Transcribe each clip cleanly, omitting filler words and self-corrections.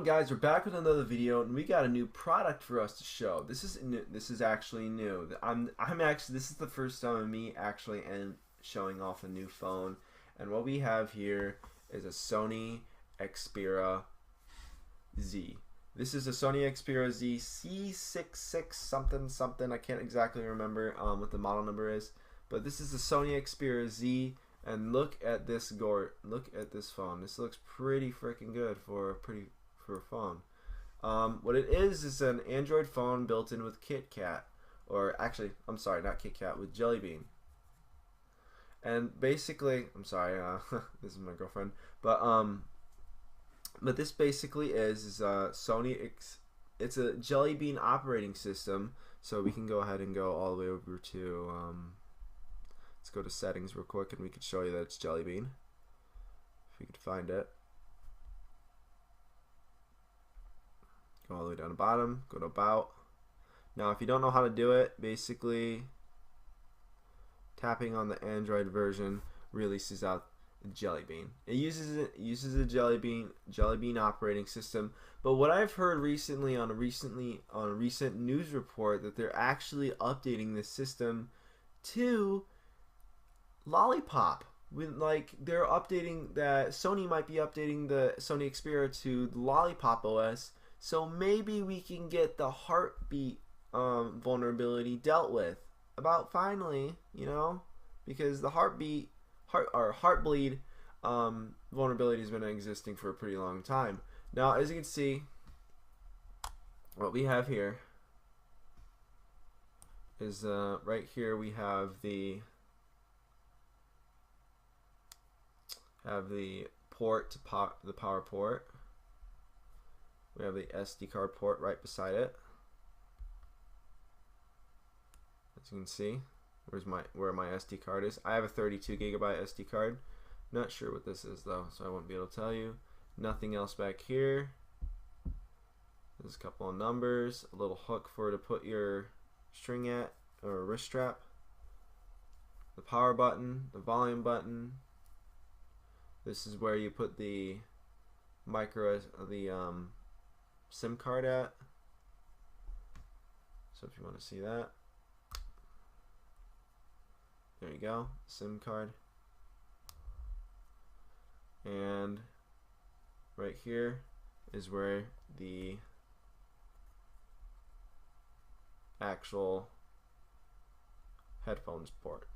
on, guys? We're back with another video, and we got a new product for us to show. This is new. This is actually new. This is the first time of me actually showing off a new phone. And what we have here is a Sony Xperia Z. This is a Sony Xperia Z C66 something something. I can't exactly remember what the model number is, but this is the Sony Xperia Z. And look at this look at this phone. This looks pretty freaking good for a phone. What it is an Android phone built in with KitKat, or actually, I'm sorry, not KitKat, with Jelly Bean. And basically, I'm sorry, this is my girlfriend, but this basically is it's a Jelly Bean operating system. So we can go ahead and go all the way over to let's go to settings real quick, and we can show you that it's Jelly Bean if we could find it. Go all the way down to the bottom, go to about. Now if you don't know how to do it, basically tapping on the Android version releases out Jelly Bean. It uses a Jelly Bean operating system. But what I've heard recently on a recent news report, that they're actually updating this system to Lollipop. They're updating that Sony might be updating the Sony Xperia to the Lollipop OS, so maybe we can get the heartbeat vulnerability dealt with about finally, you know, because the heartbleed vulnerability has been existing for a pretty long time. Now, as you can see, what we have here is right here we have the port to the power port. We have the SD card port right beside it. As you can see, where my SD card is. I have a 32 gigabyte SD card. Not sure what this is though, so I won't be able to tell you. Nothing else back here. There's a couple of numbers, a little hook to put your string at, or a wrist strap. The power button, the volume button. This is where you put the SIM card at. So if you want to see that, there you go, SIM card. And right here is where the actual headphones port.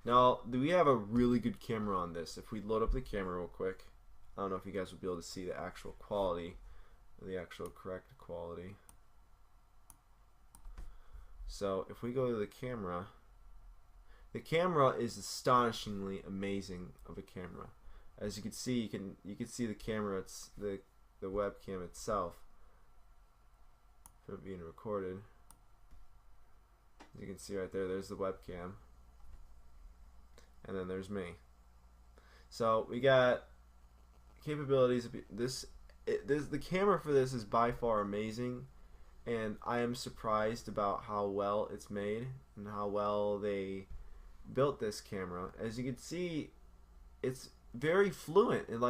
Now, we have a really good camera on this. If we load up the camera real quick, I don't know if you guys will be able to see the actual quality, the actual correct quality. So if we go to the camera is astonishingly amazing of a camera. As you can see, you can see the camera, it's the webcam itself for being recorded. As you can see right there's the webcam. And then there's me. So we got capabilities. The camera for this is by far amazing, and I am surprised about how well it's made and how well they built this camera. As you can see, it's very fluent. And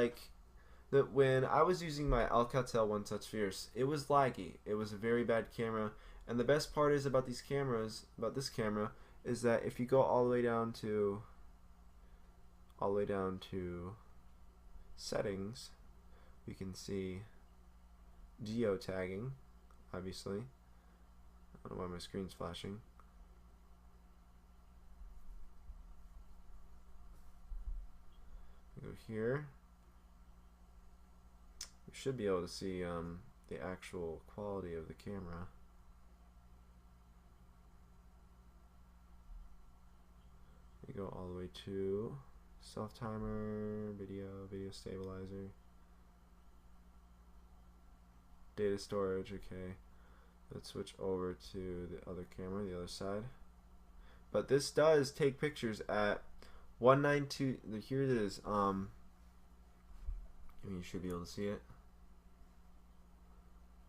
when I was using my Alcatel One Touch Fierce, it was laggy. It was a very bad camera. And the best part is about this camera, is that if you go all the way down to settings, we can see geotagging, obviously. I don't know why my screen's flashing. Go here. You should be able to see the actual quality of the camera. You go all the way to self-timer, video stabilizer, data storage. Okay, let's switch over to the other camera, the other side. But this does take pictures at 192. Here it is. You should be able to see it.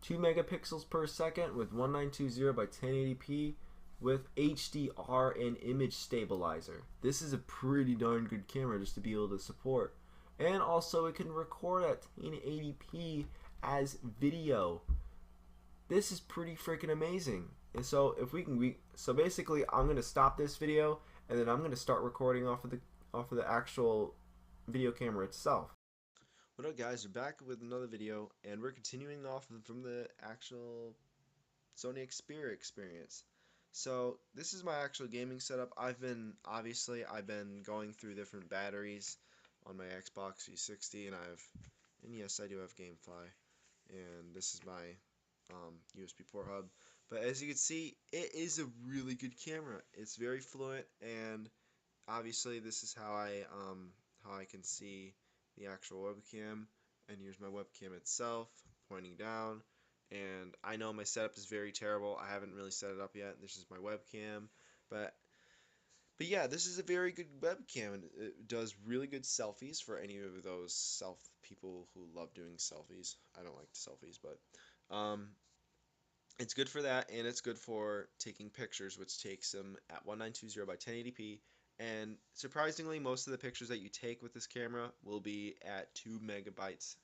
2 megapixels per second with 1920 by 1080p. With HDR and image stabilizer. This is a pretty darn good camera just to be able to support. And also it can record at 1080p as video. This is pretty freaking amazing. And so if so basically I'm gonna stop this video and then I'm gonna start recording off of the actual video camera itself. What up, guys? We're back with another video, and we're continuing off from the actual Sony Xperia experience. So this is my actual gaming setup. I've been going through different batteries on my Xbox 360, and yes, I do have GameFly, and this is my USB port hub. But as you can see, it is a really good camera. It's very fluent, and obviously this is how I can see the actual webcam. And here's my webcam itself pointing down. And I know my setup is very terrible. I haven't really set it up yet. This is my webcam, but yeah, this is a very good webcam, and it does really good selfies for any of those people who love doing selfies. I don't like selfies, but it's good for that, and it's good for taking pictures, which takes them at 1920 by 1080p. And surprisingly, most of the pictures that you take with this camera will be at 2 megabytes.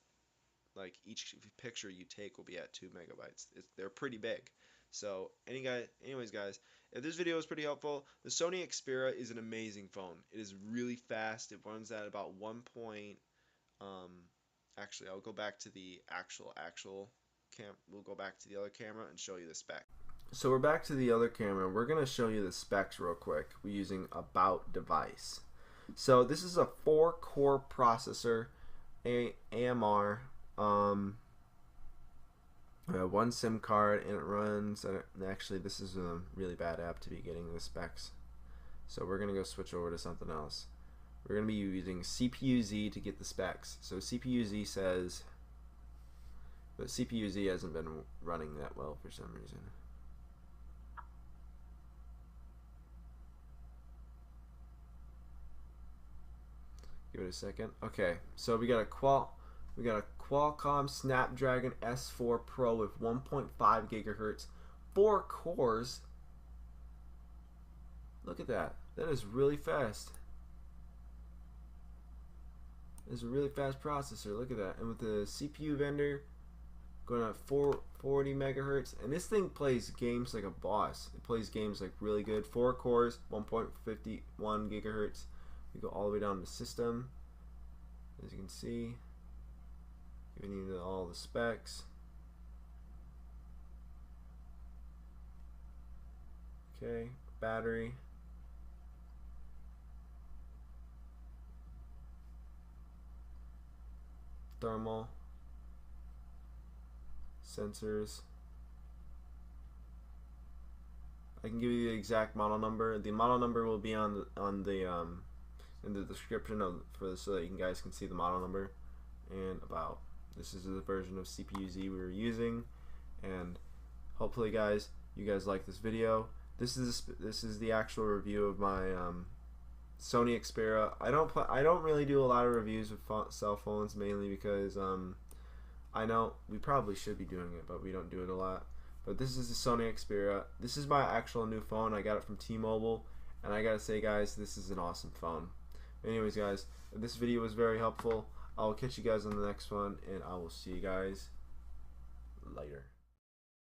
Like, each picture you take will be at 2 megabytes. They're pretty big. So anyways, guys, if this video was pretty helpful, the Sony Xperia is an amazing phone. It is really fast. It runs at about actually, I'll go back to the actual we'll go back to the other camera and show you the spec. So we're back to the other camera. We're going to show you the specs real quick. We're using About Device. So this is a 4-core processor, AMR, one SIM card, and it runs, actually this is a really bad app to be getting the specs. So we're going to go switch over to something else. We're going to be using CPU-Z to get the specs. So CPU-Z says, but CPU-Z hasn't been running that well for some reason. Give it a second. Okay, so we got a Qualcomm Snapdragon S4 Pro with 1.5 gigahertz, 4 cores. Look at that. That is really fast. It's a really fast processor. Look at that. And with the CPU vendor going at 440 megahertz, and this thing plays games like a boss. It plays games like really good. 4 cores, 1.51 gigahertz. We go all the way down to system, as you can see, giving you all the specs. Okay, battery. Thermal. Sensors. I can give you the exact model number. The model number will be in the description so that you guys can see the model number. And about this is the version of CPU-Z we were using, and hopefully, guys, you guys like this video. This is the actual review of my Sony Xperia. I don't really do a lot of reviews with cell phones, mainly because I know we probably should be doing it, but we don't do it a lot. But this is the Sony Xperia. This is my actual new phone. I got it from T-Mobile, and I gotta say, guys, this is an awesome phone. Anyways, guys, if this video was very helpful, I'll catch you guys on the next one, and I will see you guys later.